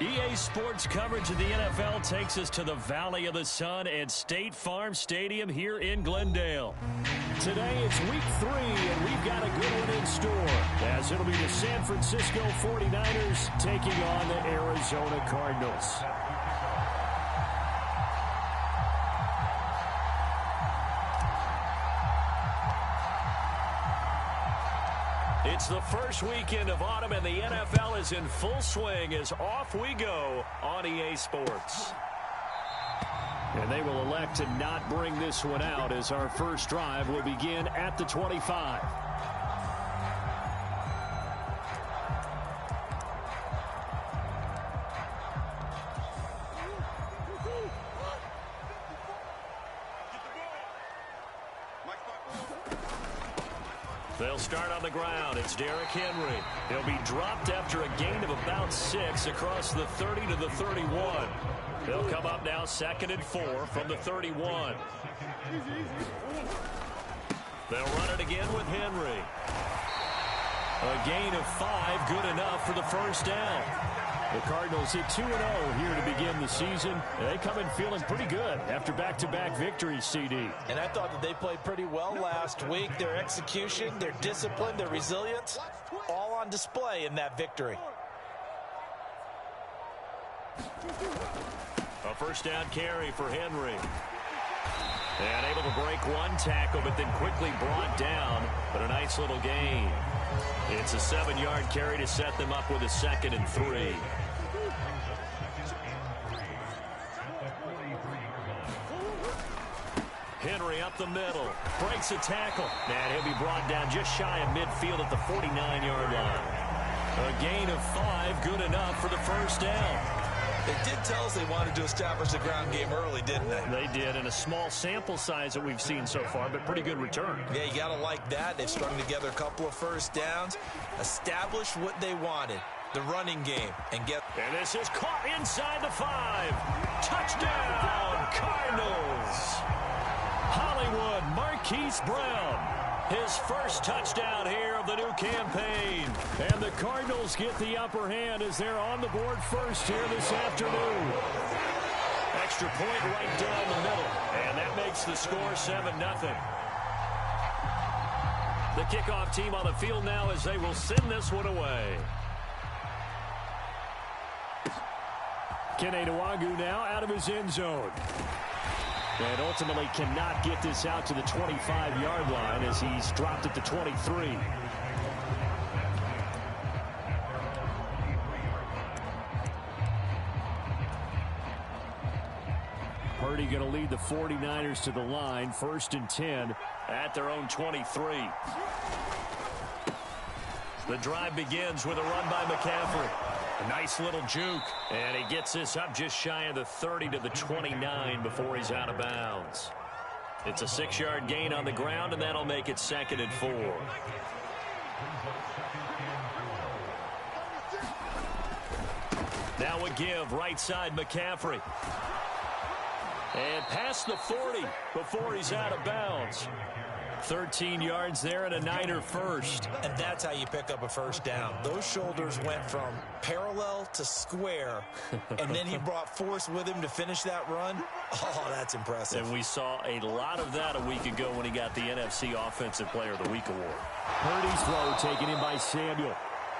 EA Sports coverage of the NFL takes us to the Valley of the Sun at State Farm Stadium here in Glendale. Today it's week 3, and we've got a good one in store, as it'll be the San Francisco 49ers taking on the Arizona Cardinals. It's the first weekend of autumn, and the NFL is in full swing as off we go on EA Sports. And they will elect to not bring this one out as our first drive will begin at the 25. They'll start on the ground. It's Derrick Henry. He'll be dropped after a gain of about 6 across the 30 to the 31. They'll come up now 2nd and 4 from the 31. They'll run it again with Henry. A gain of 5, good enough for the first down. The Cardinals hit 2-0 here to begin the season. They come in feeling pretty good after back-to-back victories, CD. And I thought that they played pretty well last week. Their execution, their discipline, their resilience, all on display in that victory. A first down carry for Henry. And able to break one tackle, but then quickly brought down. But a nice little gain. It's a 7-yard carry to set them up with a 2nd and 3. Henry up the middle. Breaks a tackle. And he'll be brought down just shy of midfield at the 49-yard line. A gain of 5, good enough for the first down. They did tell us they wanted to establish the ground game early, didn't they? They did, in a small sample size that we've seen so far, but pretty good return. Yeah, you got to like that. They've strung together a couple of first downs, established what they wanted, the running game, and this is caught inside the 5. Touchdown, Cardinals! Hollywood Marquise Brown. His first touchdown here of the new campaign. And the Cardinals get the upper hand as they're on the board first here this afternoon. Extra point right down the middle. And that makes the score 7-0. The kickoff team on the field now as they will send this one away. Kene Nwangwu now out of his end zone. And ultimately cannot get this out to the 25-yard line as he's dropped at the 23. Purdy going to lead the 49ers to the line. 1st and 10 at their own 23. The drive begins with a run by McCaffrey. A nice little juke. And he gets this up just shy of the 30 to the 29 before he's out of bounds. It's a 6-yard gain on the ground, and that'll make it 2nd and 4. Now a give, right side McCaffrey. And past the 40 before he's out of bounds. 13 yards there and a Niner first. And that's how you pick up a first down. Those shoulders went from parallel to square, and then he brought force with him to finish that run. Oh, that's impressive. And we saw a lot of that a week ago when he got the NFC Offensive Player of the Week award. Purdy's throw taken in by Samuel.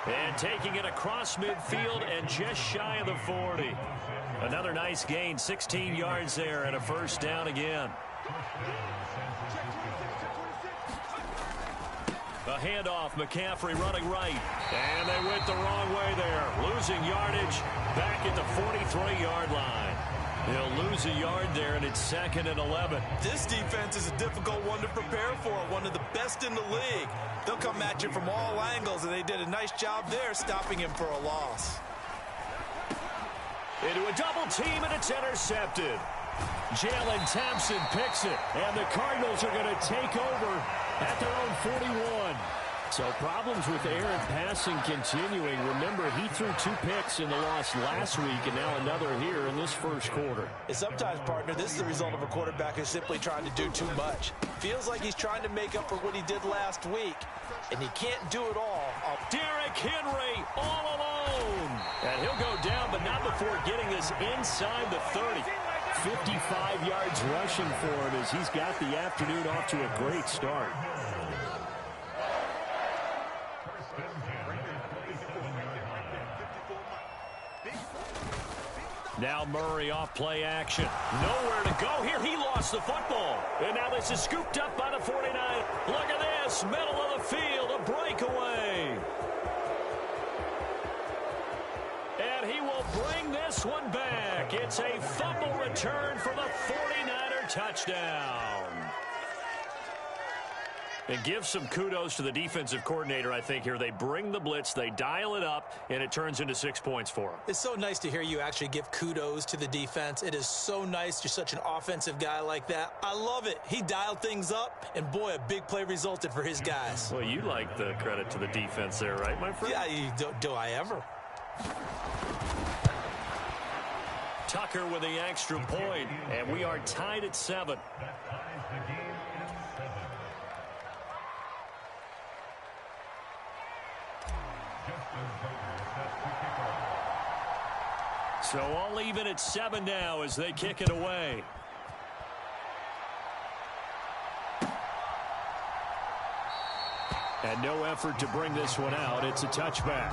And taking it across midfield and just shy of the 40. Another nice gain, 16 yards there and a first down again. A handoff, McCaffrey running right. And they went the wrong way there. Losing yardage back at the 43-yard line. They'll lose a yard there, and it's 2nd and 11. This defense is a difficult one to prepare for, one of the best in the league. They'll come at you from all angles, and they did a nice job there stopping him for a loss. Into a double team, and it's intercepted. Jalen Thompson picks it, and the Cardinals are going to take over at their own 41. So problems with Aaron passing continuing. Remember, he threw 2 picks in the loss last week, and now another here in this first quarter. And sometimes, partner, this is the result of a quarterback who's simply trying to do too much. Feels like he's trying to make up for what he did last week, and he can't do it all. Derrick Henry all alone. And he'll go down, but not before getting this inside the 30. 55 yards rushing for him as he's got the afternoon off to a great start. Now Murray off play action. Nowhere to go here. He lost the football. And now this is scooped up by the 49. Look at this. Middle of the field. A breakaway. And he will bring this one back. It's a fumble return for the 49er touchdown. And give some kudos to the defensive coordinator, I think, here. They bring the blitz, they dial it up, and it turns into 6 points for them. It's so nice to hear you actually give kudos to the defense. It is so nice. You're such an offensive guy like that. I love it. He dialed things up, and boy, a big play resulted for his guys. Well, you like the credit to the defense there, right, my friend? Yeah, do I ever? Tucker with the extra point, and we are tied at 7. So all even at 7 now as they kick it away. And no effort to bring this one out. It's a touchback.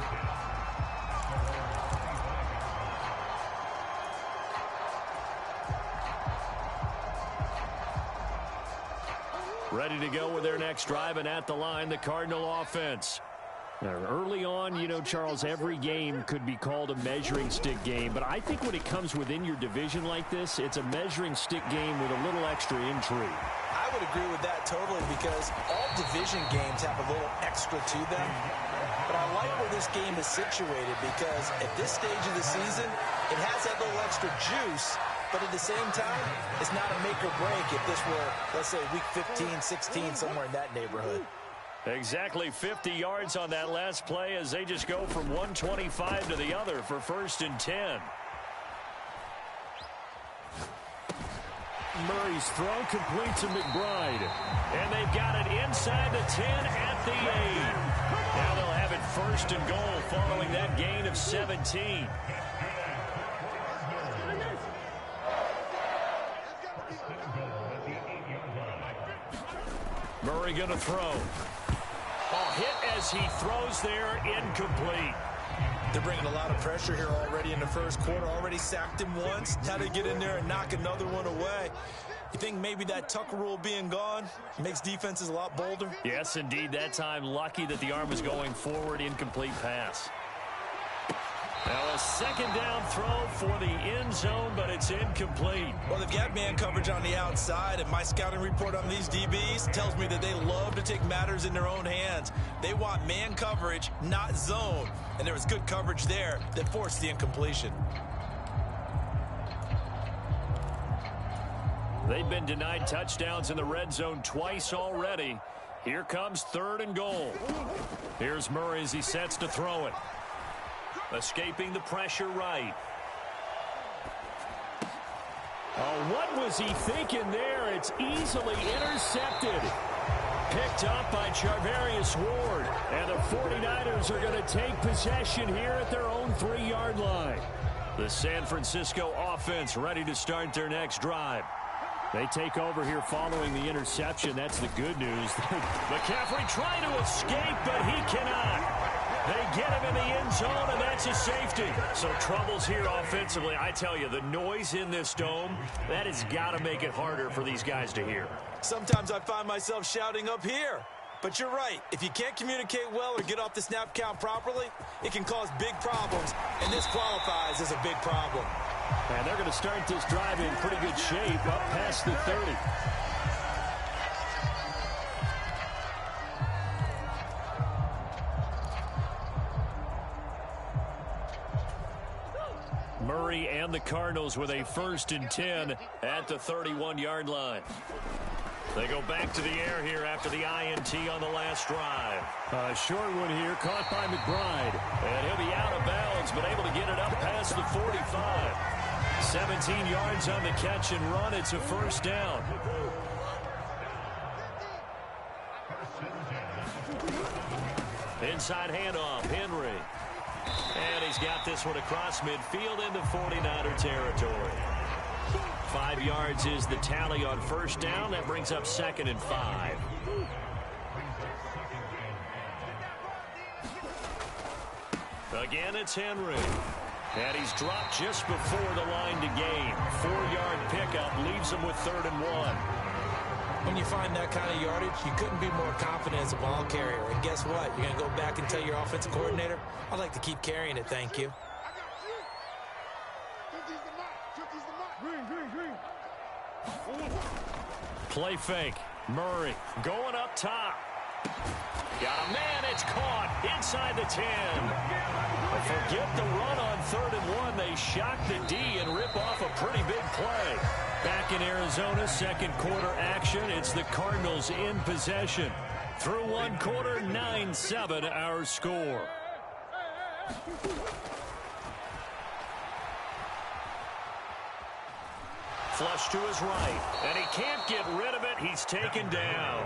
Ready to go with their next drive, and at the line, the Cardinal offense. Now, early on, you know, Charles, every game could be called a measuring stick game, but I think when it comes within your division like this, it's a measuring stick game with a little extra intrigue. I would agree with that totally because all division games have a little extra to them. But I like where this game is situated because at this stage of the season, it has that little extra juice, but at the same time, it's not a make or break if this were, let's say, week 15, 16, somewhere in that neighborhood. Exactly 50 yards on that last play as they just go from 125 to the other for 1st and 10. Murray's throw complete to McBride. And they've got it inside the 10 at the 8. Now they'll have it 1st and goal following that gain of 17. Murray going to throw. Hit as he throws there, incomplete. They're bringing a lot of pressure here already in the first quarter. Already sacked him once. Now they get in there and knock another one away. You think maybe that Tucker rule being gone makes defenses a lot bolder? Yes, indeed. That time, lucky that the arm was going forward. Incomplete pass. Now a 2nd down throw for the end zone, but it's incomplete. Well, they've got man coverage on the outside, and my scouting report on these DBs tells me that they love to take matters in their own hands. They want man coverage, not zone. And there was good coverage there that forced the incompletion. They've been denied touchdowns in the red zone twice already. Here comes 3rd and goal. Here's Murray as he sets to throw it. Escaping the pressure right. Oh, what was he thinking there? It's easily intercepted. Picked up by Charvarius Ward. And the 49ers are going to take possession here at their own 3-yard line. The San Francisco offense ready to start their next drive. They take over here following the interception. That's the good news. McCaffrey trying to escape, but he cannot. They get him in the end zone, and that's a safety. So troubles here offensively. I tell you, the noise in this dome, that has got to make it harder for these guys to hear. Sometimes I find myself shouting up here. But you're right. If you can't communicate well or get off the snap count properly, it can cause big problems, and this qualifies as a big problem. And they're going to start this drive in pretty good shape up past the 30. Murray and the Cardinals with a 1st and 10 at the 31-yard line. They go back to the air here after the INT on the last drive. A short one here, caught by McBride. And he'll be out of bounds, but able to get it up past the 45. 17 yards on the catch and run. It's a first down. Inside handoff, Henry. And he's got this one across midfield into 49er territory. 5 yards is the tally on first down. That brings up 2nd and 5. Again, it's Henry. And he's dropped just before the line to gain. 4-yard pickup leaves him with 3rd and 1. When you find that kind of yardage, you couldn't be more confident as a ball carrier. And guess what? You're going to go back and tell your offensive coordinator, I'd like to keep carrying it, thank you. Play fake. Murray going up top. Got a man. It's caught inside the 10. Forget the run on 3rd and 1. They shock the D and rip off a pretty big play. Back in Arizona, second quarter action. It's the Cardinals in possession. Through one quarter, 9-7 our score. Flush to his right, and he can't get rid of it. He's taken down.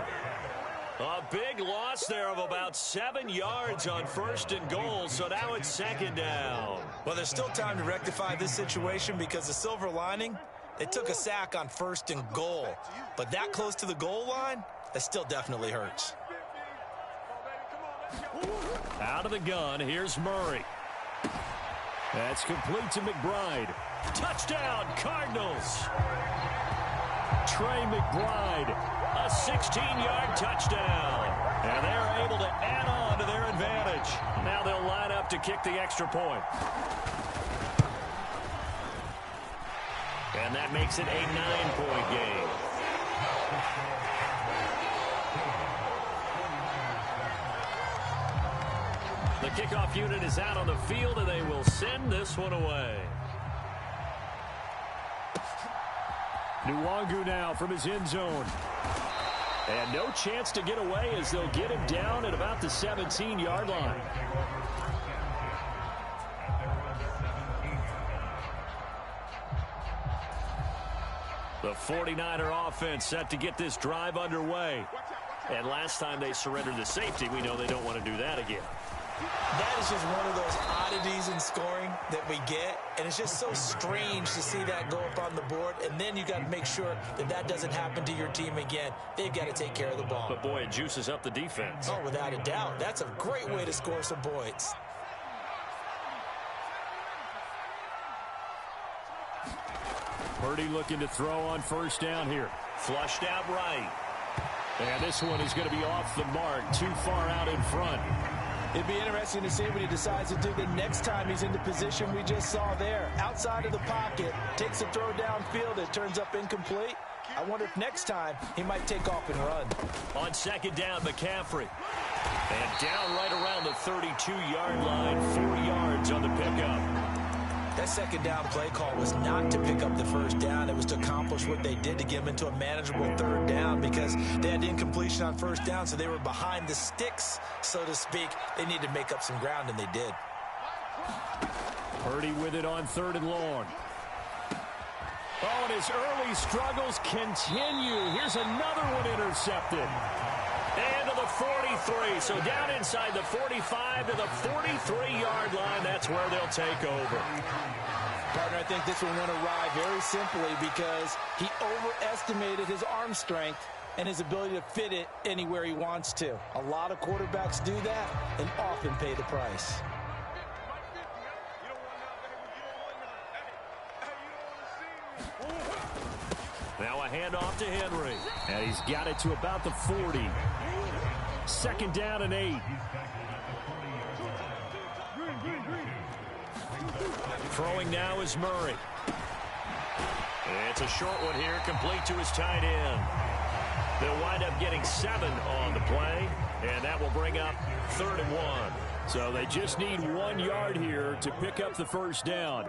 A big loss there of about 7 yards on 1st and goal, so now it's 2nd down. Well, there's still time to rectify this situation because the silver lining, they took a sack on 1st and goal. But that close to the goal line, that still definitely hurts. Out of the gun, here's Murray. That's complete to McBride. Touchdown, Cardinals. Trey McBride. A 16-yard touchdown. And they're able to add on to their advantage. Now they'll line up to kick the extra point. And that makes it a 9-point game. The kickoff unit is out on the field, and they will send this one away. Nwangu now from his end zone. And no chance to get away as they'll get him down at about the 17-yard line. The 49er offense set to get this drive underway. And last time they surrendered to safety, we know they don't want to do that again. That is just one of those oddities in scoring that we get, and it's just so strange to see that go up on the board, and then you got to make sure that that doesn't happen to your team again. They've got to take care of the ball. But, boy, it juices up the defense. Oh, without a doubt. That's a great way to score some points. Purdy looking to throw on first down here. Flushed out right. And this one is going to be off the mark, too far out in front. It'd be interesting to see what he decides to do the next time he's in the position we just saw there. Outside of the pocket, takes a throw downfield, it turns up incomplete. I wonder if next time he might take off and run. On 2nd down, McCaffrey. And down right around the 32-yard line, 4 yards on the pickup. That 2nd down play call was not to pick up the first down. It was to accomplish what they did to get them into a manageable 3rd down because they had incompletion on 1st down, so they were behind the sticks, so to speak. They needed to make up some ground, and they did. Purdy with it on 3rd and long. Oh, and his early struggles continue. Here's another one intercepted. And to the 43. So down inside the 45 to the 43-yard line. That's where they'll take over. Partner, I think this one went awry very simply because he overestimated his arm strength and his ability to fit it anywhere he wants to. A lot of quarterbacks do that and often pay the price. Now a handoff to Henry. And he's got it to about the 40. 2nd down and 8. Throwing now is Murray. It's a short one here, complete to his tight end. They'll wind up getting 7 on the play, and that will bring up 3rd and 1. So they just need 1 yard here to pick up the first down.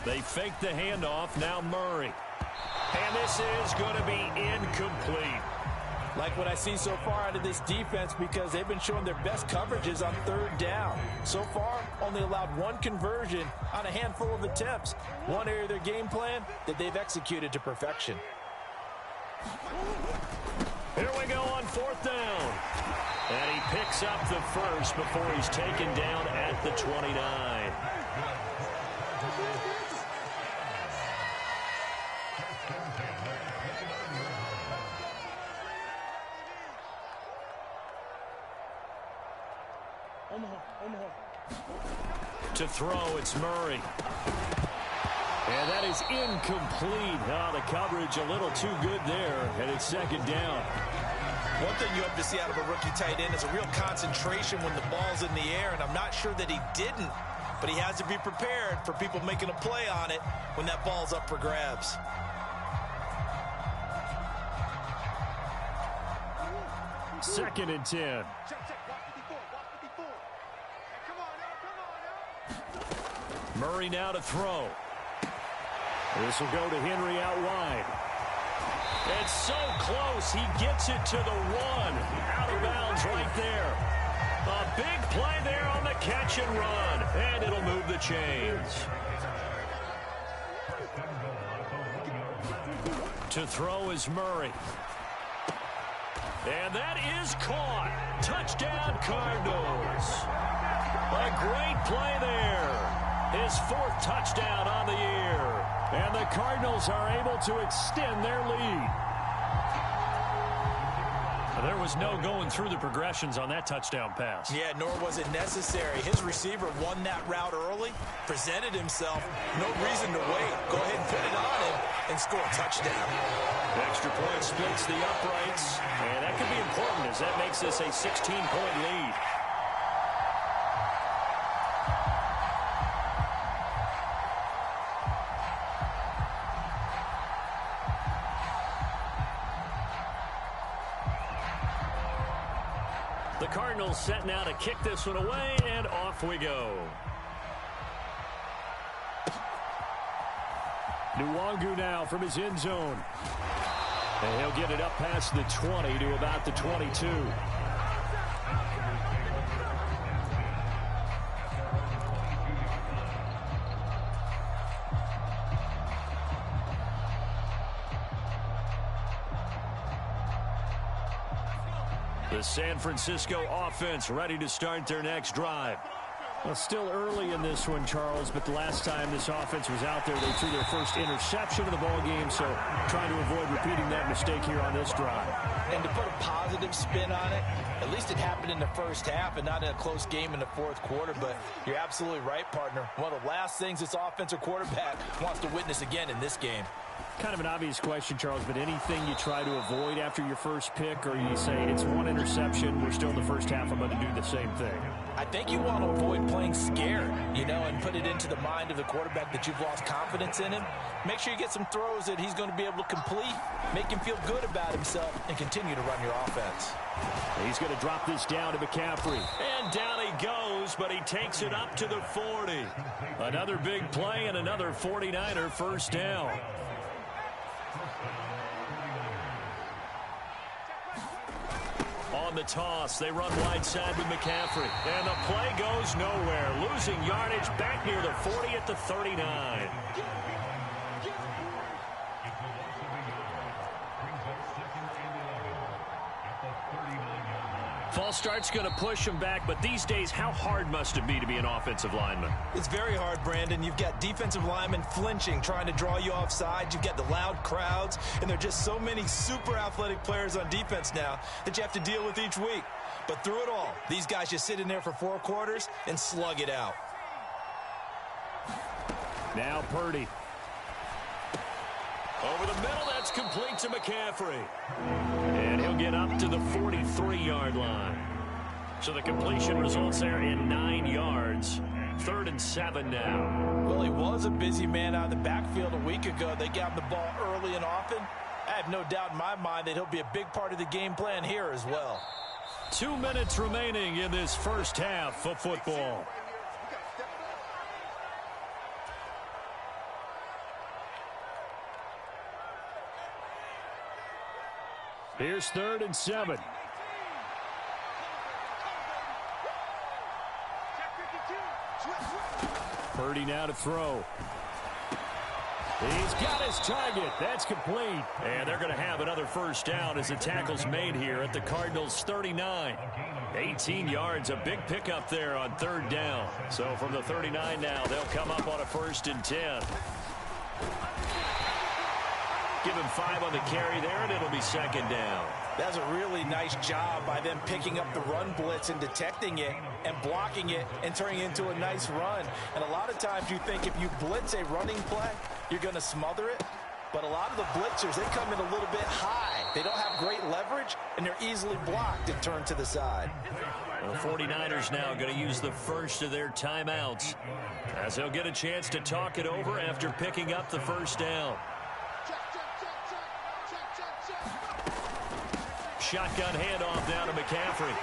They fake the handoff. Now Murray. And this is going to be incomplete. Like what I see so far out of this defense, because they've been showing their best coverages on third down. So far, only allowed one conversion on a handful of attempts. One area of their game plan that they've executed to perfection. Here we go on fourth down. And he picks up the first before he's taken down at the 29. To throw, it's Murray. And that is incomplete. Oh, the coverage a little too good there, and it's second down. One thing you hope to see out of a rookie tight end is a real concentration when the ball's in the air, and I'm not sure that he didn't, but he has to be prepared for people making a play on it when that ball's up for grabs. Second and 10. Murray now to throw. This will go to Henry out wide. It's so close. He gets it to the one. Out of bounds right there. A big play there on the catch and run. And it'll move the chains. To throw is Murray. And that is caught. Touchdown, Cardinals. A great play there. His fourth touchdown on the year. And the Cardinals are able to extend their lead. There was no going through the progressions on that touchdown pass. Yeah, nor was it necessary. His receiver won that route early, presented himself. No reason to wait. Go ahead and put it on him and score a touchdown. The extra point splits the uprights. And that could be important as that makes this a 16-point lead. The Cardinals set now to kick this one away, and off we go. Nwangu now from his end zone. And he'll get it up past the 20 to about the 22. The San Francisco offense ready to start their next drive. Well, still early in this one, Charles, but the last time this offense was out there, they threw their first interception of the ball game, so trying to avoid repeating that mistake here on this drive. And to put a positive spin on it, at least it happened in the first half and not in a close game in the fourth quarter, but you're absolutely right, partner. One of the last things this offensive quarterback wants to witness again in this game. Kind of an obvious question, Charles, but anything you try to avoid after your first pick, or you say it's one interception, we're still in the first half, I'm going to do the same thing? I think you want to avoid playing scared, and put it into the mind of the quarterback that you've lost confidence in him. Make sure you get some throws that he's going to be able to complete, make him feel good about himself, and continue to run your offense. He's going to drop this down to McCaffrey. And down he goes, but he takes it up to the 40. Another big play and another 49er first down. On the toss, they run wide side with McCaffrey. And the play goes nowhere. Losing yardage back near the 40 at the 39. False start's going to push him back, but these days, how hard must it be to be an offensive lineman? It's very hard, Brandon. You've got defensive linemen flinching, trying to draw you offside. You've got the loud crowds, and there are just so many super athletic players on defense now that you have to deal with each week. But through it all, these guys just sit in there for 4 quarters and slug it out. Now Purdy. Over the middle, that's complete to McCaffrey. And he'll get up to the 43-yard line. So the completion results there in 9 yards. 3rd and 7 now. Well, he was a busy man out of the backfield a week ago. They got him the ball early and often. I have no doubt in my mind that he'll be a big part of the game plan here as well. 2 minutes remaining in this first half of football. Here's 3rd and 7. Purdy now to throw. He's got his target. That's complete. And they're going to have another first down as the tackle's made here at the Cardinals' 39. 18 yards, a big pickup there on 3rd down. So from the 39 now, they'll come up on a 1st and 10. Give him 5 on the carry there, and it'll be 2nd down. That's a really nice job by them picking up the run blitz and detecting it and blocking it and turning it into a nice run. And a lot of times you think if you blitz a running play, you're going to smother it. But a lot of the blitzers, they come in a little bit high. They don't have great leverage, and they're easily blocked and turned to the side. The 49ers now going to use the first of their timeouts as they'll get a chance to talk it over after picking up the first down. Shotgun handoff down to McCaffrey.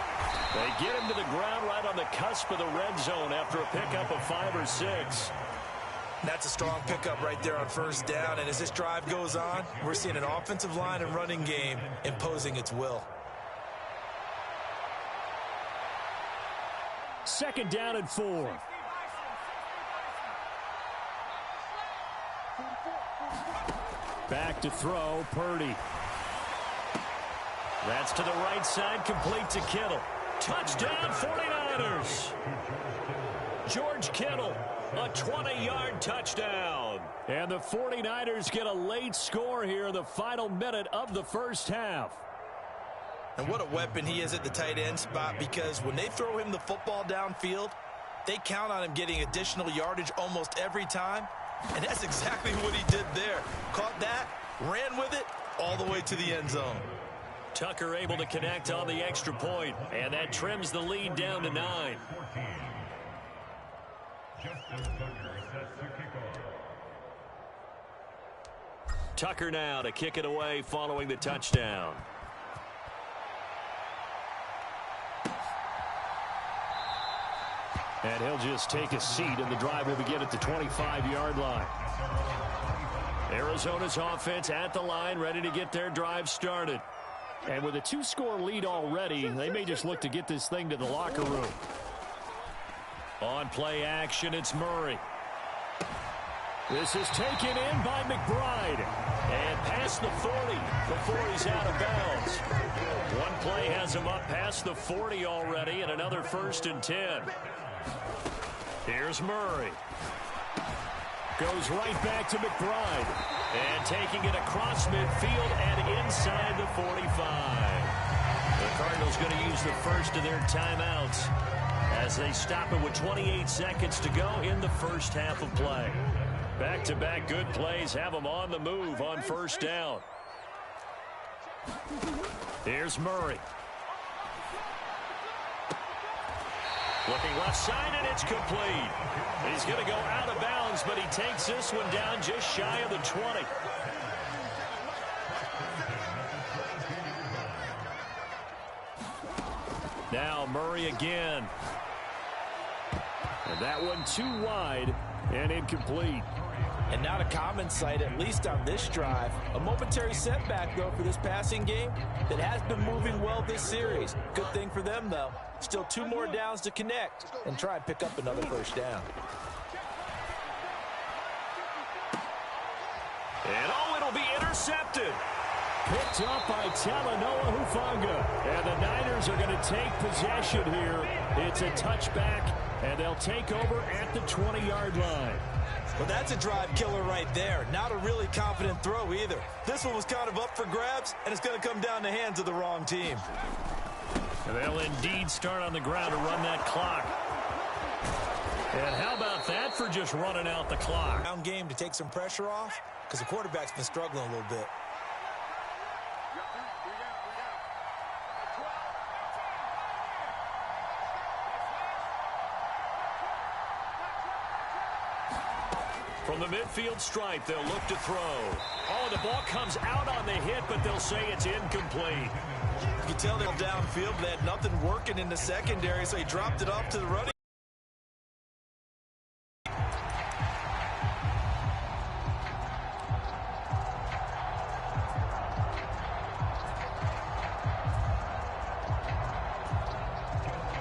They get him to the ground right on the cusp of the red zone after a pickup of 5 or 6. That's a strong pickup right there on 1st down. And as this drive goes on, we're seeing an offensive line and running game imposing its will. 2nd down and 4. Back to throw, Purdy. That's to the right side, complete to Kittle. Touchdown, 49ers. George Kittle, a 20-yard touchdown. And the 49ers get a late score here in the final minute of the first half. And what a weapon he is at the tight end spot, because when they throw him the football downfield, they count on him getting additional yardage almost every time. And that's exactly what he did there. Caught that, ran with it, all the way to the end zone. Tucker able to connect on the extra point, and that trims the lead down to 9. Tucker now to kick it away following the touchdown. And he'll just take a seat, and the drive will begin at the 25-yard line. Arizona's offense at the line, ready to get their drive started. And with a 2-score lead already, they may just look to get this thing to the locker room. On play action, it's Murray. This is taken in by McBride. And past the 40 before he's out of bounds. One play has him up past the 40 already, and another 1st and 10. Here's Murray. Goes right back to McBride. And taking it across midfield and inside the 45. The Cardinals going to use the first of their timeouts as they stop it with 28 seconds to go in the first half of play. Back-to-back good plays have them on the move on 1st down. Here's Murray. Looking left side, and it's complete. He's going to go out of bounds, but he takes this one down just shy of the 20. Now Murray again. And that one too wide and incomplete. And not a common sight, at least on this drive. A momentary setback, though, for this passing game that has been moving well this series. Good thing for them, though. Still 2 more downs to connect and try and pick up another 1st down. And it'll be intercepted. Picked up by Talanoa Hufanga. And the Niners are going to take possession here. It's a touchback, and they'll take over at the 20-yard line. Well, that's a drive killer right there. Not a really confident throw either. This one was kind of up for grabs, and it's going to come down the hands of the wrong team. And they'll indeed start on the ground to run that clock. And how about that for just running out the clock? Down game to take some pressure off, because the quarterback's been struggling a little bit. From the midfield stripe, they'll look to throw. Oh, the ball comes out on the hit, but they'll say it's incomplete. You can tell they're downfield. They had nothing working in the secondary, so he dropped it off to the running.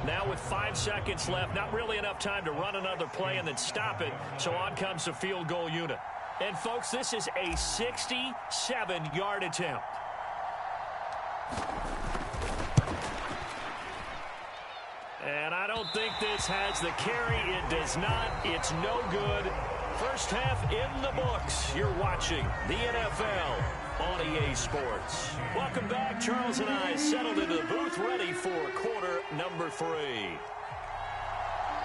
Now with 5 seconds left, not really enough time to run another play and then stop it, so on comes the field goal unit. And, folks, this is a 67-yard attempt. And I don't think this has the carry. It does not. It's no good. First half in the books. You're watching the NFL on EA Sports. Welcome back. Charles and I settled into the booth, ready for quarter number 3.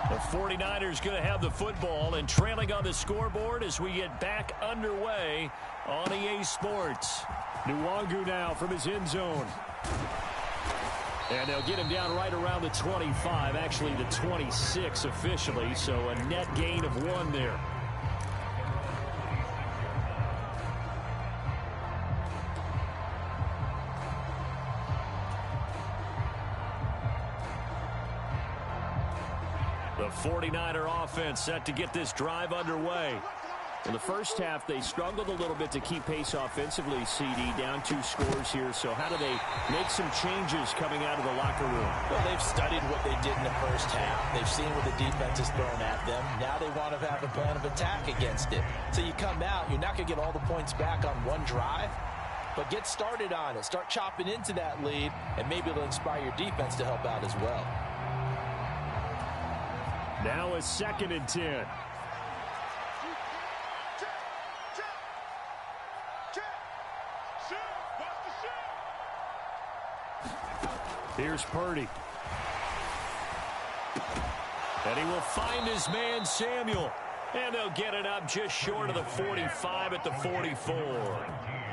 The 49ers going to have the football and trailing on the scoreboard as we get back underway on EA Sports. Nwangu now from his end zone. And they'll get him down right around the 25, actually the 26 officially, so a net gain of 1 there. The 49er offense set to get this drive underway. In the first half, they struggled a little bit to keep pace offensively, CD, down 2 scores here. So how do they make some changes coming out of the locker room? Well, they've studied what they did in the first half. They've seen what the defense has thrown at them. Now they want to have a plan of attack against it. So you come out, you're not going to get all the points back on one drive, but get started on it. Start chopping into that lead, and maybe it'll inspire your defense to help out as well. Now a 2nd and 10. Here's Purdy. And he will find his man, Samuel. And they'll get it up just short of the 45 at the 44.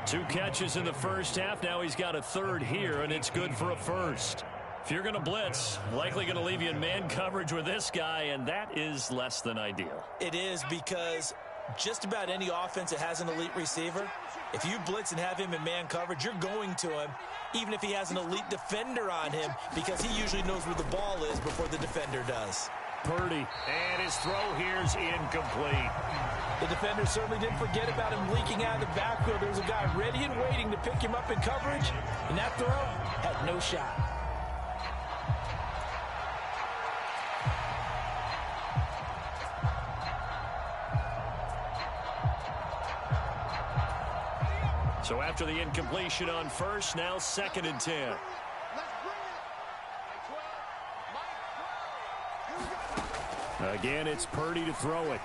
2 catches in the first half. Now he's got a 3rd here, and it's good for a 1st. If you're going to blitz, likely going to leave you in man coverage with this guy, and that is less than ideal. It is, because just about any offense that has an elite receiver, if you blitz and have him in man coverage, you're going to him, even if he has an elite defender on him, because he usually knows where the ball is before the defender does. Purdy, and his throw here's incomplete. The defender certainly didn't forget about him leaking out of the backfield. There was a guy ready and waiting to pick him up in coverage, and that throw had no shot. So after the incompletion on 1st, now 2nd and 10. Again, it's Purdy to throw it.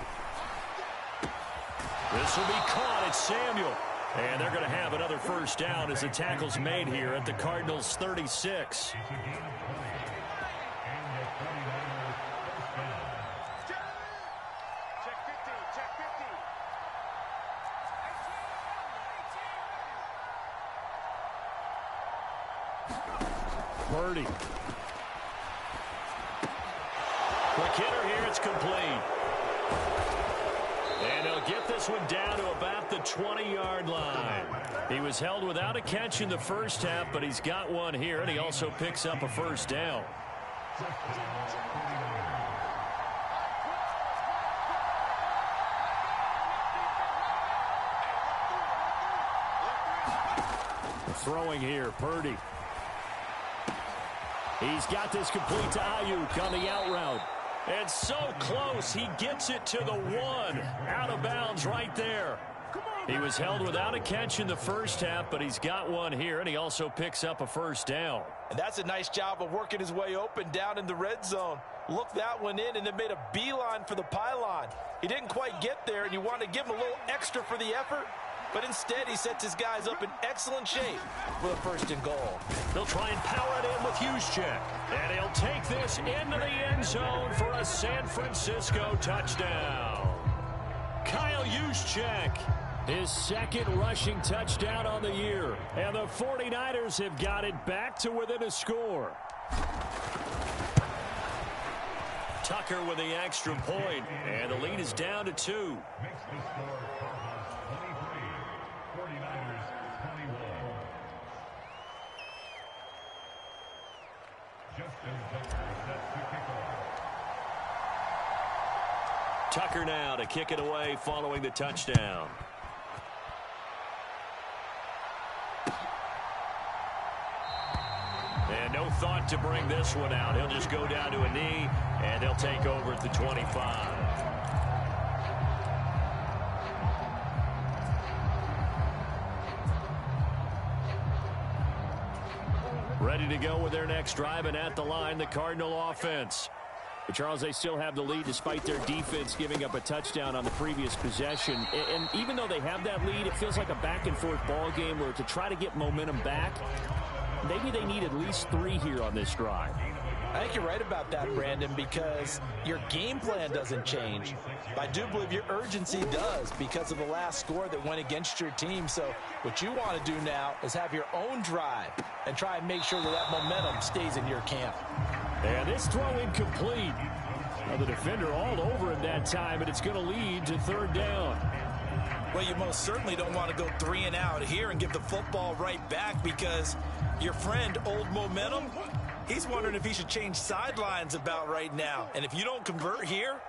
This will be caught. It's Samuel. And they're going to have another 1st down as the tackle's made here at the Cardinals' 36. Purdy. Quick hitter here. It's complete. And they'll get this one down to about the 20-yard line. He was held without a catch in the first half, but he's got one here, and he also picks up a 1st down. Throwing here, Purdy. He's got this complete to Ayuk on the out route. And so close, he gets it to the 1. Out of bounds right there. He was held without a catch in the first half, but he's got one here, and he also picks up a 1st down. And that's a nice job of working his way open down in the red zone. Looked that one in and then made a beeline for the pylon. He didn't quite get there, and you want to give him a little extra for the effort. But instead, he sets his guys up in excellent shape for the 1st and goal. They'll try and power it in with Juszczyk. And he'll take this into the end zone for a San Francisco touchdown. Kyle Juszczyk, his 2nd rushing touchdown on the year. And the 49ers have got it back to within a score. Tucker with the extra point. And the lead is down to 2. Tucker now to kick it away following the touchdown. And no thought to bring this one out. He'll just go down to a knee, and they'll take over at the 25. Ready to go with their next drive, and at the line, the Cardinal offense. But Charles, they still have the lead despite their defense giving up a touchdown on the previous possession. And even though they have that lead, it feels like a back-and-forth ball game where to try to get momentum back, maybe they need at least 3 here on this drive. I think you're right about that, Brandon, because your game plan doesn't change. I do believe your urgency does because of the last score that went against your team. So what you want to do now is have your own drive and try and make sure that that momentum stays in your camp. And this throw incomplete. Well, the defender all over him that time, and it's going to lead to 3rd down. Well, you most certainly don't want to go 3 and out here and give the football right back because your friend, Old Momentum, he's wondering if he should change sidelines about right now. And if you don't convert here,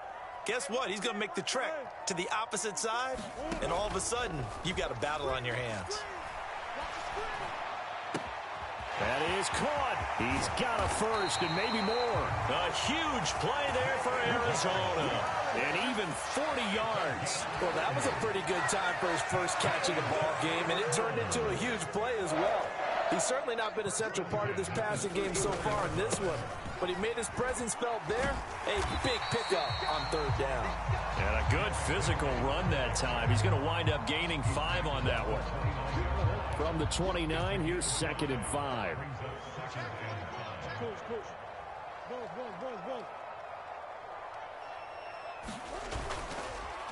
guess what? He's going to make the trek to the opposite side, and all of a sudden, you've got a battle on your hands. That is caught. He's got a first and maybe more. A huge play there for Arizona. And even 40 yards. Well, that was a pretty good time for his first catch of the ball game, and it turned into a huge play as well. He's certainly not been a central part of this passing game so far in this one, but he made his presence felt there. A big pickup on 3rd down. And a good physical run that time. He's going to wind up gaining 5 on that one. From the 29, here's 2nd and 5.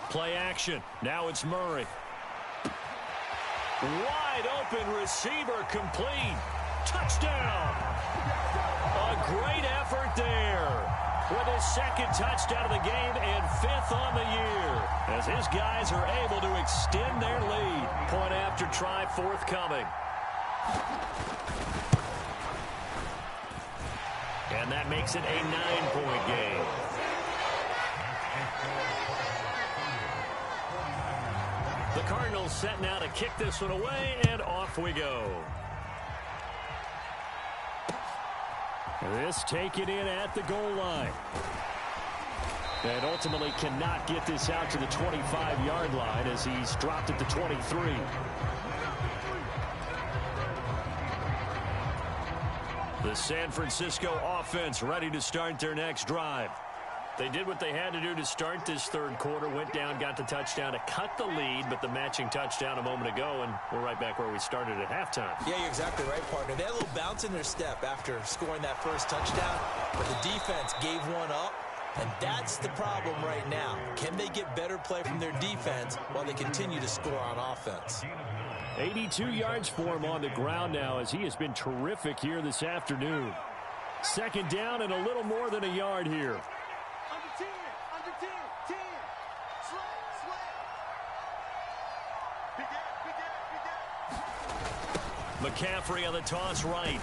Play action. Now it's Murray. Wide open receiver complete. Touchdown. A great effort there. With his 2nd touchdown of the game and 5th on the year. As his guys are able to extend their lead. Point after try forthcoming. And that makes it a 9-point game. The Cardinals set now to kick this one away, and off we go. This taken in at the goal line. And ultimately cannot get this out to the 25-yard line as he's dropped at the 23. The San Francisco offense ready to start their next drive. They did what they had to do to start this 3rd quarter, went down, got the touchdown to cut the lead, but the matching touchdown a moment ago, and we're right back where we started at halftime. Yeah, you're exactly right, partner. They had a little bounce in their step after scoring that first touchdown, but the defense gave one up, and that's the problem right now. Can they get better play from their defense while they continue to score on offense? 82 yards for him on the ground now as he has been terrific here this afternoon. 2nd down and a little more than a yard here. McCaffrey on the toss right.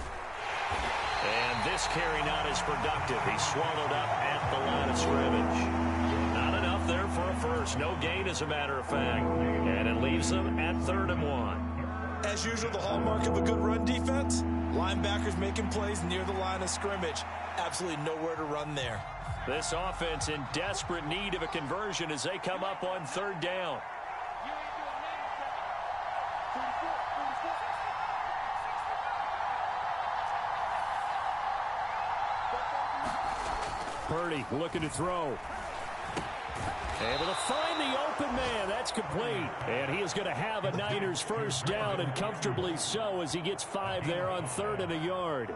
And this carry not as productive. He's swallowed up at the line of scrimmage. Not enough there for a first. No gain, as a matter of fact. And it leaves them at 3rd and 1. As usual, the hallmark of a good run defense, linebackers making plays near the line of scrimmage. Absolutely nowhere to run there. This offense in desperate need of a conversion as they come up on 3rd down. Purdy looking to throw. Able to find the open man. That's complete. And he is going to have a Niners first down, and comfortably so, as he gets 5 there on 3rd and a yard.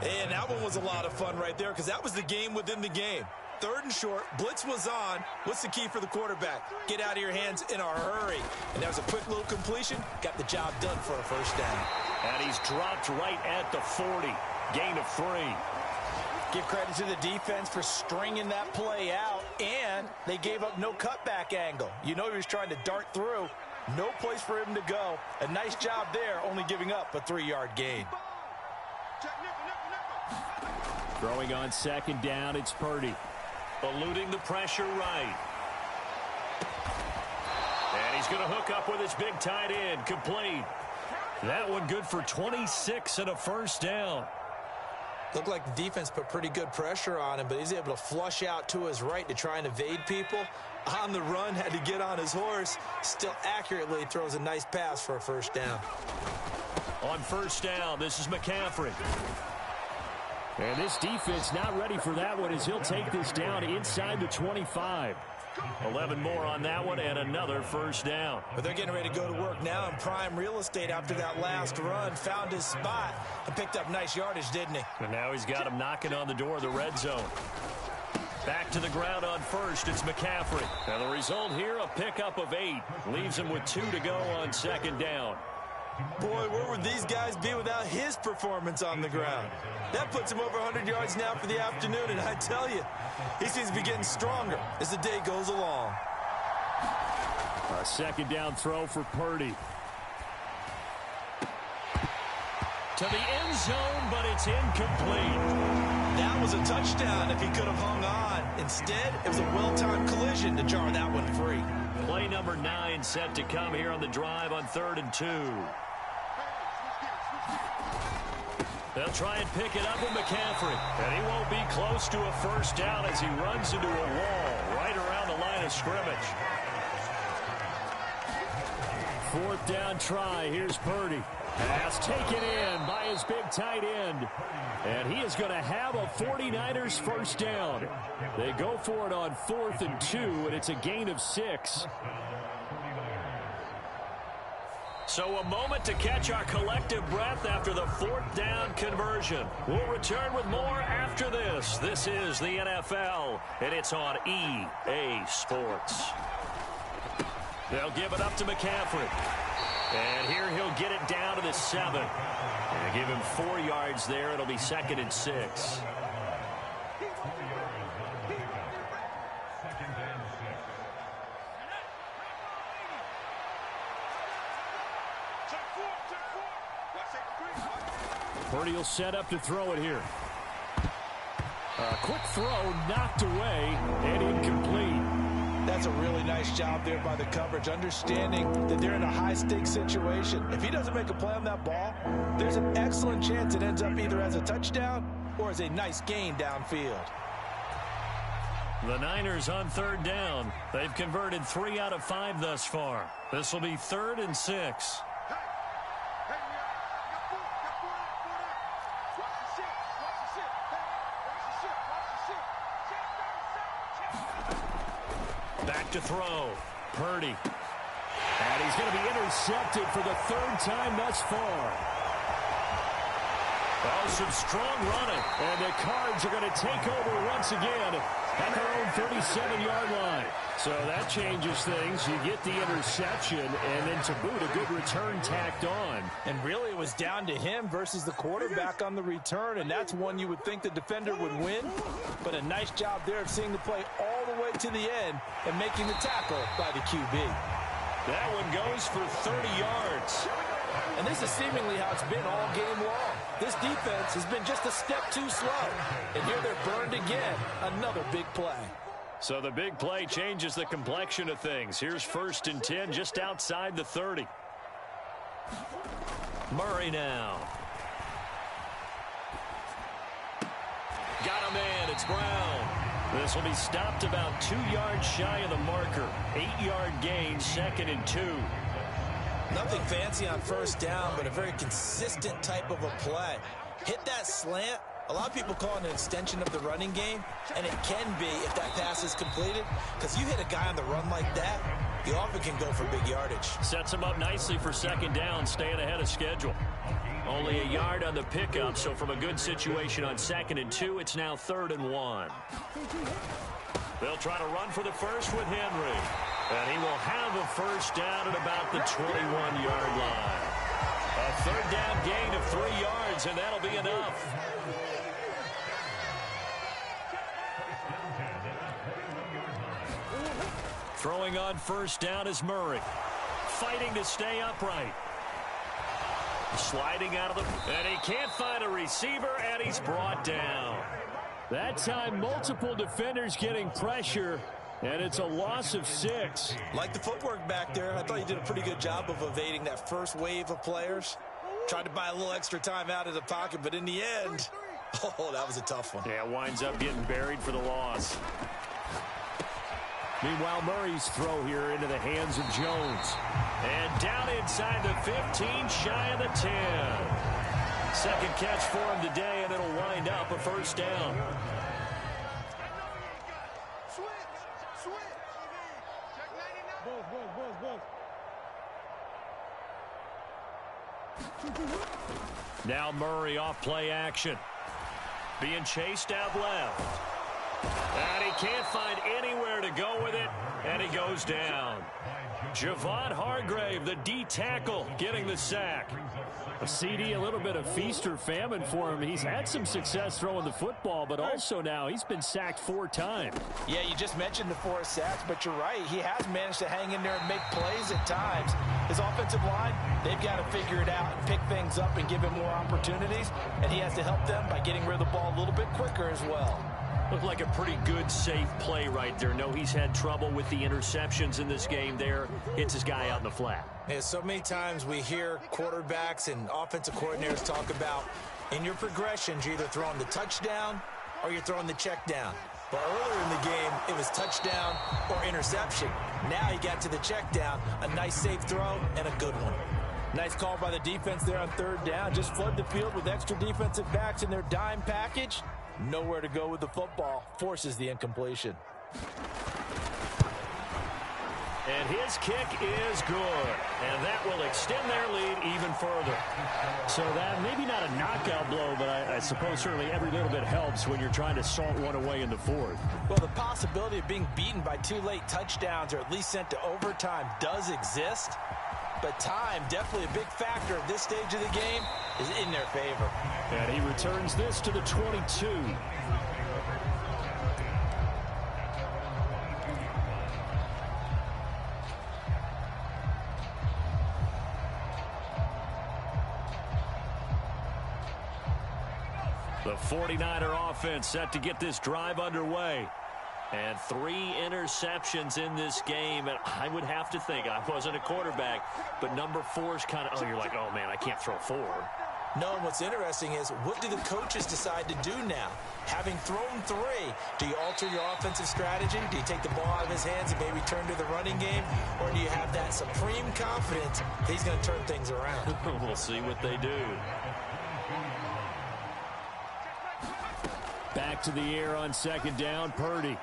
And that one was a lot of fun right there because that was the game within the game. 3rd and short. Blitz was on. What's the key for the quarterback? Get out of your hands in a hurry. And that was a quick little completion. Got the job done for a first down. And he's dropped right at the 40. Gain of 3. Give credit to the defense for stringing that play out, and they gave up no cutback angle. You know he was trying to dart through. No place for him to go. A nice job there, only giving up a 3-yard gain. Throwing on 2nd down, it's Purdy. Eluding the pressure right. And he's going to hook up with his big tight end. Complete. That one good for 26 and a first down. Looked like the defense put pretty good pressure on him, but he's able to flush out to his right to try and evade people. On the run, had to get on his horse. Still accurately throws a nice pass for a first down. On first down, this is McCaffrey. And this defense not ready for that one as he'll take this down inside the 25. 11 more on that one and another first down. But they're getting ready to go to work now in prime real estate after that last run. Found his spot and picked up nice yardage, didn't he? And now he's got him knocking on the door of the red zone. Back to the ground on first, it's McCaffrey. Now the result here, a pickup of 8. Leaves him with 2 to go on second down. Boy, where would these guys be without his performance on the ground? That puts him over 100 yards now for the afternoon, and I tell you, he seems to be getting stronger as the day goes along. A second down throw for Purdy. To the end zone, but it's incomplete. That was a touchdown if he could have hung on. Instead, it was a well-timed collision to jar that one free. Play number 9 set to come here on the drive on 3rd and 2. They'll try and pick it up with McCaffrey. And he won't be close to a first down as he runs into a wall right around the line of scrimmage. 4th down try. Here's Purdy. Pass taken in by his big tight end. And he is going to have a 49ers first down. They go for it on 4th and 2, and it's a gain of 6. So a moment to catch our collective breath after the 4th down conversion. We'll return with more after this. This is the NFL, and it's on EA Sports. They'll give it up to McCaffrey. And here he'll get it down to the 7. And give him 4 yards there. It'll be 2nd and 6. Purdy will set up to throw it here. A quick throw knocked away and incomplete. That's a really nice job there by the coverage, understanding that they're in a high-stakes situation. If he doesn't make a play on that ball, there's an excellent chance it ends up either as a touchdown or as a nice gain downfield. The Niners on 3rd down. They've converted 3 out of 5 thus far. This will be 3rd and 6. Back to throw. Purdy. And he's going to be intercepted for the 3rd time thus far. Oh, some strong running. And the Cards are going to take over once again at their own 37-yard line. So that changes things. You get the interception, and then to boot, a good return tacked on. And really, it was down to him versus the quarterback on the return, and that's one you would think the defender would win. But a nice job there of seeing the play all the way to the end and making the tackle by the QB. That one goes for 30 yards. And this is seemingly how it's been all game long. This defense has been just a step too slow. And here they're burned again. Another big play. So the big play changes the complexion of things. Here's 1st and 10 just outside the 30. Murray now. Got a man. It's Brown. This will be stopped about 2 yards shy of the marker. 8-yard gain, 2nd and 2. Nothing fancy on 1st down, but a very consistent type of a play. Hit that slant. A lot of people call it an extension of the running game, and it can be if that pass is completed, because you hit a guy on the run like that, you often can go for big yardage. Sets him up nicely for 2nd down, staying ahead of schedule. Only a yard on the pickup, so from a good situation on 2nd and 2, it's now 3rd and 1. They'll try to run for the first with Henry. And he will have a first down at about the 21-yard line. A 3rd down gain of 3 yards, and that'll be enough. Throwing on 1st down is Murray. Fighting to stay upright. Sliding out of the... And he can't find a receiver, and he's brought down. That time, multiple defenders getting pressure, and it's a loss of 6. Like the footwork back there, I thought you did a pretty good job of evading that first wave of players. Tried to buy a little extra time out of the pocket, but in the end, Oh, that was a tough one. Yeah, winds up getting buried for the loss. Meanwhile, Murray's throw here into the hands of Jones. And down inside the 15, shy of the 10. Second catch for him today, and it'll wind up a first down. Now Murray off play action. Being chased out left. And he can't find anywhere to go with it, and he goes down. Javon Hargrave, the D tackle, getting the sack. A CD, a little bit of feast or famine for him. He's had some success throwing the football, but also now he's been sacked 4 times. Yeah, you just mentioned the 4 sacks, but you're right. He has managed to hang in there and make plays at times. His offensive line, they've got to figure it out and pick things up and give him more opportunities, and he has to help them by getting rid of the ball a little bit quicker as well. Looked like a pretty good, safe play right there. No, he's had trouble with the interceptions in this game there. Hits his guy out in the flat. Yeah, so many times we hear quarterbacks and offensive coordinators talk about in your progressions, you're either throwing the touchdown or you're throwing the check down. But earlier in the game, it was touchdown or interception. Now he got to the check down, a nice safe throw and a good one. Nice call by the defense there on 3rd down. Just flood the field with extra defensive backs in their dime package. Nowhere to go with the football. Forces the incompletion. And his kick is good. And that will extend their lead even further. So that, maybe not a knockout blow, but I suppose certainly every little bit helps when you're trying to salt one away in the 4th. Well, the possibility of being beaten by 2 late touchdowns or at least sent to overtime does exist. But time, definitely a big factor at this stage of the game, is in their favor. And he returns this to the 22. The 49er offense set to get this drive underway. And 3 interceptions in this game. And I would have to think, I wasn't a quarterback, but number 4 is kind of, oh, you're like, oh, man, I can't throw 4. No, and what's interesting is, what do the coaches decide to do now? Having thrown 3, do you alter your offensive strategy? Do you take the ball out of his hands and maybe turn to the running game? Or do you have that supreme confidence that he's going to turn things around? We'll see what they do. Back to the air on 2nd down, Purdy.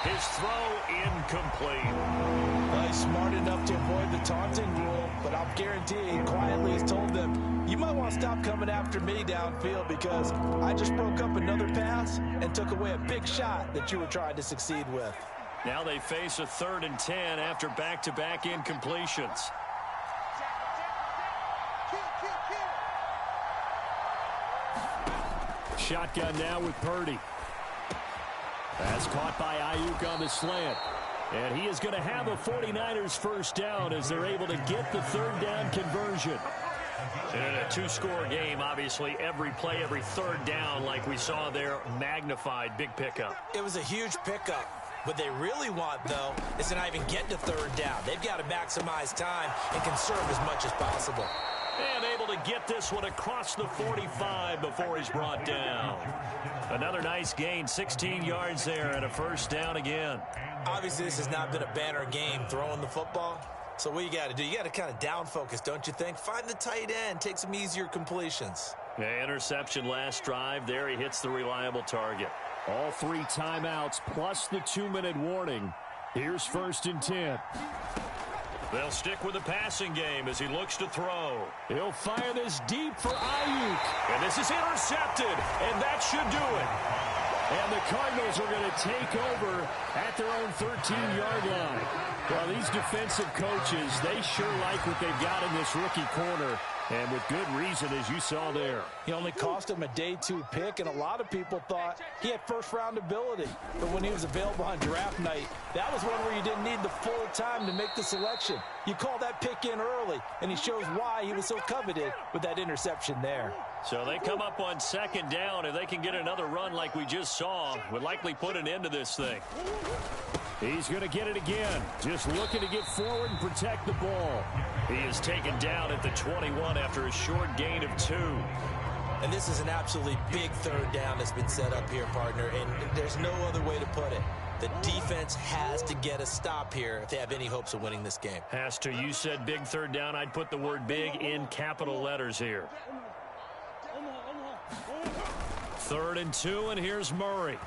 His throw incomplete. Well, he's smart enough to avoid the taunting rule, but I'll guarantee he quietly has told them, you might want to stop coming after me downfield because I just broke up another pass and took away a big shot that you were trying to succeed with. Now they face a 3rd and 10 after back-to-back incompletions. Shotgun now with Purdy. Pass caught by Ayuk on the slant. And he is going to have a 49ers first down as they're able to get the 3rd down conversion. And in a 2-score game, obviously, every play, every 3rd down, like we saw there, magnified, big pickup. It was a huge pickup. What they really want, though, is to not even get to 3rd down. They've got to maximize time and conserve as much as possible. And able to get this one across the 45 before he's brought down. Another nice gain, 16 yards there and a first down again. Obviously, this has not been a banner game throwing the football. So what you got to do, you got to kind of down focus, don't you think? Find the tight end, take some easier completions. Yeah, interception last drive. There he hits the reliable target. All 3 timeouts plus the 2-minute warning. Here's 1st and 10. They'll stick with the passing game as he looks to throw. He'll fire this deep for Ayuk. And this is intercepted, and that should do it. And the Cardinals are going to take over at their own 13-yard line. Well, these defensive coaches, they sure like what they've got in this rookie corner. And with good reason, as you saw there. He only cost him a day 2 pick, and a lot of people thought he had first-round ability. But when he was available on draft night, that was one where you didn't need the full time to make the selection. You call that pick in early, and he shows why he was so coveted with that interception there. So they come up on 2nd down. If they can get another run like we just saw, would likely put an end to this thing. He's going to get it again. Just looking to get forward and protect the ball. He is taken down at the 21 after a short gain of 2. And this is an absolutely big third down that's been set up here, partner, and there's no other way to put it. The defense has to get a stop here if they have any hopes of winning this game. Has to. You said big third down. I'd put the word big in capital letters here. 3rd and 2, and here's Murray.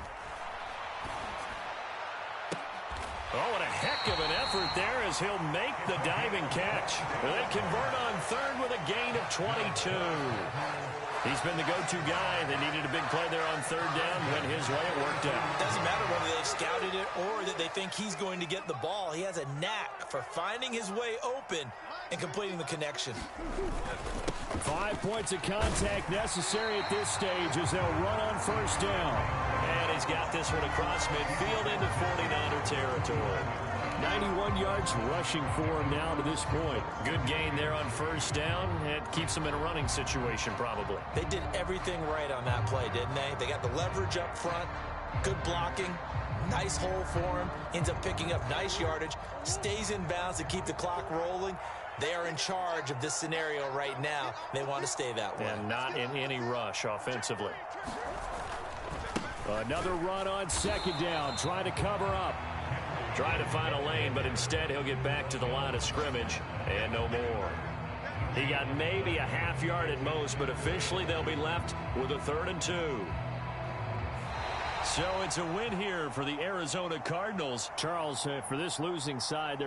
Oh, what a heck of an effort there as he'll make the diving catch. They convert on 3rd with a gain of 22. He's been the go-to guy. They needed a big play there on 3rd down. Went his way. It worked out. It doesn't matter whether they've scouted it or that they think he's going to get the ball. He has a knack for finding his way open and completing the connection. 5 points of contact necessary at this stage as they'll run on 1st down. And he's got this one across midfield into 49er territory. 91 yards rushing for him now to this point. Good gain there on 1st down. It keeps him in a running situation probably. They did everything right on that play, didn't they? They got the leverage up front, good blocking, nice hole for him, ends up picking up nice yardage, stays in bounds to keep the clock rolling. They are in charge of this scenario right now. They want to stay that way. And not in any rush offensively. Another run on 2nd down, trying to cover up. Trying to find a lane, but instead he'll get back to the line of scrimmage and no more. He got maybe a half yard at most, but officially they'll be left with a 3rd and 2. So it's a win here for the Arizona Cardinals. Charles, for this losing side,